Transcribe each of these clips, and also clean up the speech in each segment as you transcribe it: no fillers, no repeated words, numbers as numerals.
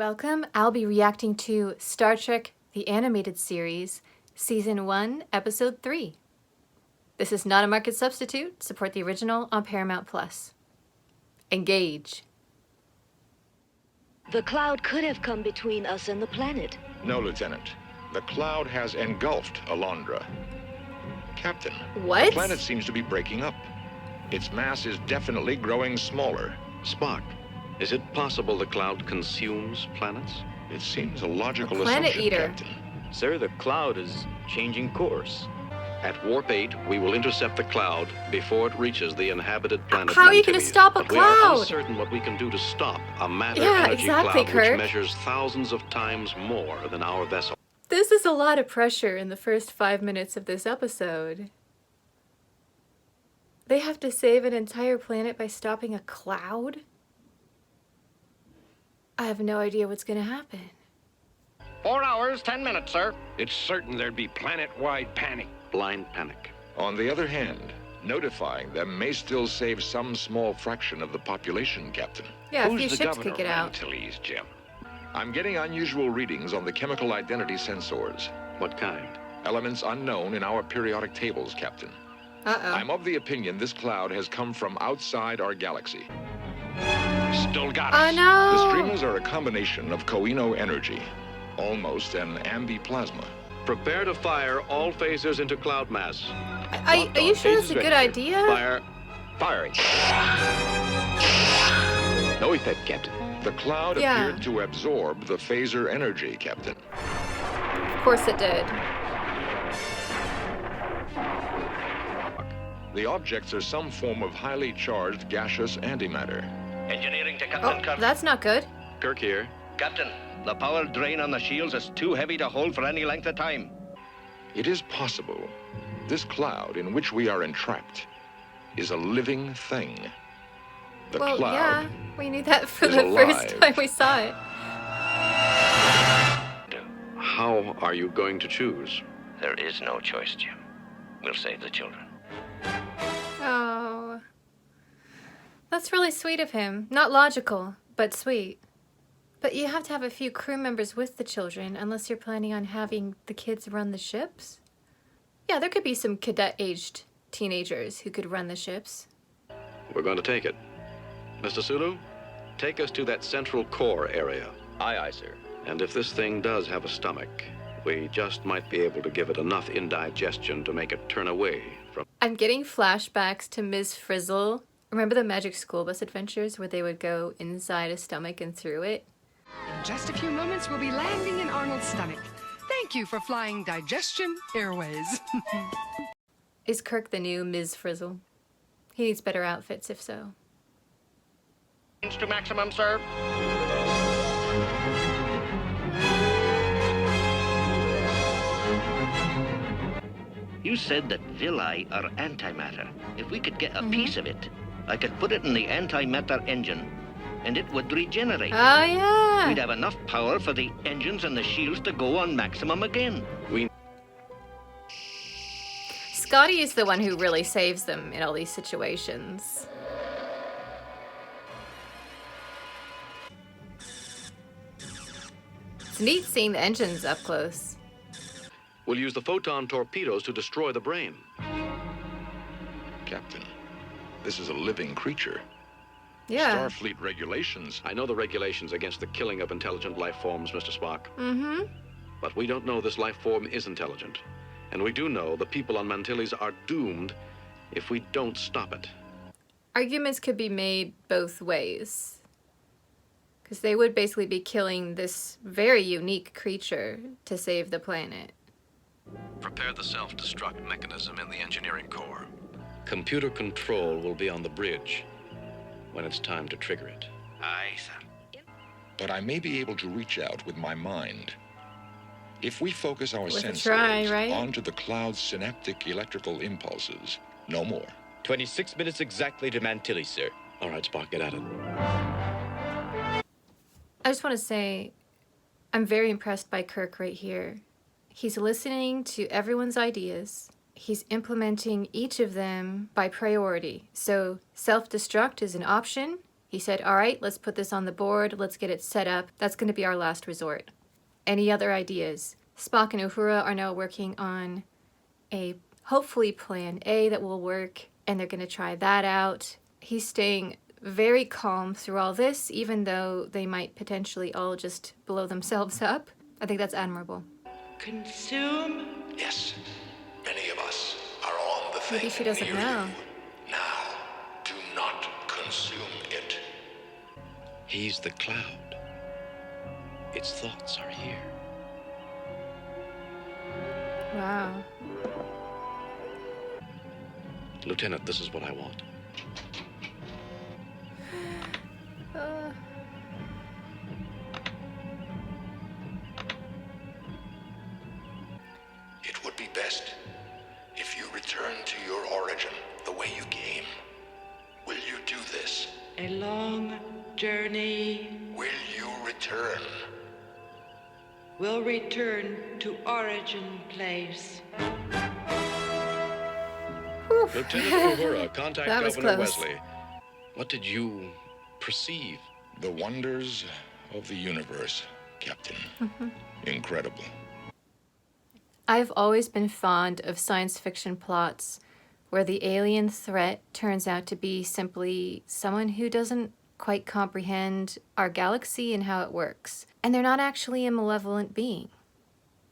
Welcome. I'll be reacting to Star Trek The Animated Series, Season 1, Episode 3. This is not a market substitute. Support the original on Paramount+. Engage. The cloud could have come between us and the planet. No, Lieutenant. The cloud has engulfed Alondra. Captain, What? the planet seems to be breaking up. Its mass is definitely growing smaller. Spock, is it possible the cloud consumes planets? It seems a logical Planet assumption, eater. Captain. Sir, the cloud is changing course. At Warp 8, we will intercept the cloud before it reaches the inhabited planet. How are you going to Mantilles. stop a But we are cloud? uncertain what we can do to stop a matter Yeah, energy exactly, cloud Kirk. which measures thousands of times more than our vessel. This is a lot of pressure in the first 5 minutes of this episode. They have to save an entire planet by stopping a cloud? I have no idea what's going to happen. 4 hours, 10 minutes, sir. It's certain there'd be planet-wide panic. Blind panic. On the other hand, notifying them may still save some small fraction of the population, Captain. Yeah, a Who's few the ships governor could get of out. Antilles, Jim? I'm getting unusual readings on the chemical identity sensors. What kind? Elements unknown in our periodic tables, Captain. Uh-oh. I'm of the opinion this cloud has come from outside our galaxy. Still got Oh us. The no! streamers are a combination of Koino energy, almost an ambiplasma. Prepare to fire all phasers into cloud mass. Are you sure that's a good idea? Fire. Firing. No effect, Captain. The cloud Yeah. appeared to absorb the phaser energy, Captain. Of course it did. The objects are some form of highly charged gaseous antimatter. Engineering to Captain Oh, Kirk. that's not good. Kirk here. Captain, the power drain on the shields is too heavy to hold for any length of time. It is possible this cloud in which we are entrapped is a living thing. The Well, cloud yeah, we knew that for is the first alive. time we saw it. How are you going to choose? There is no choice, Jim. We'll save the children. Oh. That's really sweet of him. Not logical, but sweet. But you have to have a few crew members with the children, unless you're planning on having the kids run the ships. Yeah, there could be some cadet-aged teenagers who could run the ships. We're going to take it. Mr. Sulu, take us to that central core area. Aye, aye, sir. And if this thing does have a stomach, we just might be able to give it enough indigestion to make it turn away from... I'm getting flashbacks to Ms. Frizzle. Remember the Magic School Bus adventures where they would go inside a stomach and through it? In just a few moments, we'll be landing in Arnold's stomach. Thank you for flying Digestion Airways. Is Kirk the new Ms. Frizzle? He needs better outfits if so. To maximum, sir. You said that villi are antimatter. If we could get a piece of it, I could put it in the antimatter engine, and it would regenerate. Oh yeah! We'd have enough power for the engines and the shields to go on maximum again. Scotty is the one who really saves them in all these situations. It's neat seeing the engines up close. We'll use the photon torpedoes to destroy the brain. Captain, this is a living creature. Yeah. Starfleet regulations. I know the regulations against the killing of intelligent life forms, Mr. Spock. Mm-hmm. But we don't know this life form is intelligent. And we do know the people on Mantilles are doomed if we don't stop it. Arguments could be made both ways. Because they would basically be killing this very unique creature to save the planet. Prepare the self-destruct mechanism in the engineering core. Computer control will be on the bridge when it's time to trigger it. Aye, sir. But I may be able to reach out with my mind. If we focus our Worth a sensors try, right? onto the cloud's synaptic electrical impulses, no more. 26 minutes exactly to Mantilles, sir. All right, Spock, get at it. I just want to say, I'm very impressed by Kirk right here. He's listening to everyone's ideas. He's implementing each of them by priority. So self-destruct is an option. He said, all right, let's put this on the board. Let's get it set up. That's going to be our last resort. Any other ideas? Spock and Uhura are now working on a hopefully plan A that will work, and they're going to try that out. He's staying very calm through all this, even though they might potentially all just blow themselves up. I think that's admirable. Consume? Yes, many of us are on the thing. Maybe she doesn't near know. You. Now, do not consume it. He's the cloud. Its thoughts are here. Wow. Lieutenant, this is what I want. It would be best if you return to your origin the way you came. Will you do this? A long journey. Will you return? We'll return to origin place. Lieutenant Uhura, contact That was Governor close. Wesley. What did you perceive? The wonders of the universe, Captain. Incredible. I've always been fond of science fiction plots where the alien threat turns out to be simply someone who doesn't quite comprehend our galaxy and how it works. And they're not actually a malevolent being.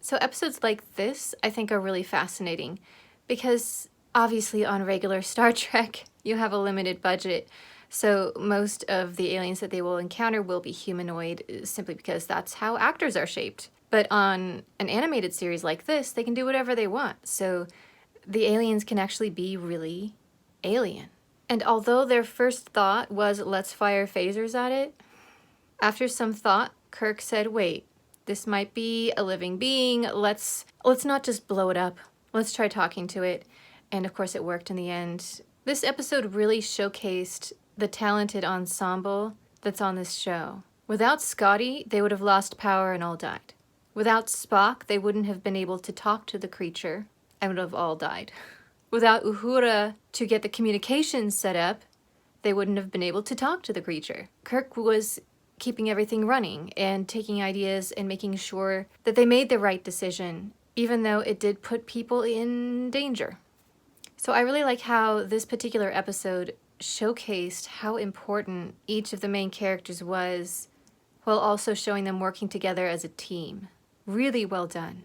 So episodes like this, I think, are really fascinating because obviously on regular Star Trek, you have a limited budget. So most of the aliens that they will encounter will be humanoid simply because that's how actors are shaped. But on an animated series like this, they can do whatever they want. So the aliens can actually be really alien. And although their first thought was, let's fire phasers at it, after some thought, Kirk said, wait, this might be a living being. Let's not just blow it up. Let's try talking to it. And of course it worked in the end. This episode really showcased the talented ensemble that's on this show. Without Scotty, they would have lost power and all died. Without Spock, they wouldn't have been able to talk to the creature and would have all died. Without Uhura to get the communications set up, they wouldn't have been able to talk to the creature. Kirk was keeping everything running and taking ideas and making sure that they made the right decision, even though it did put people in danger. So I really like how this particular episode showcased how important each of the main characters was, while also showing them working together as a team. Really well done.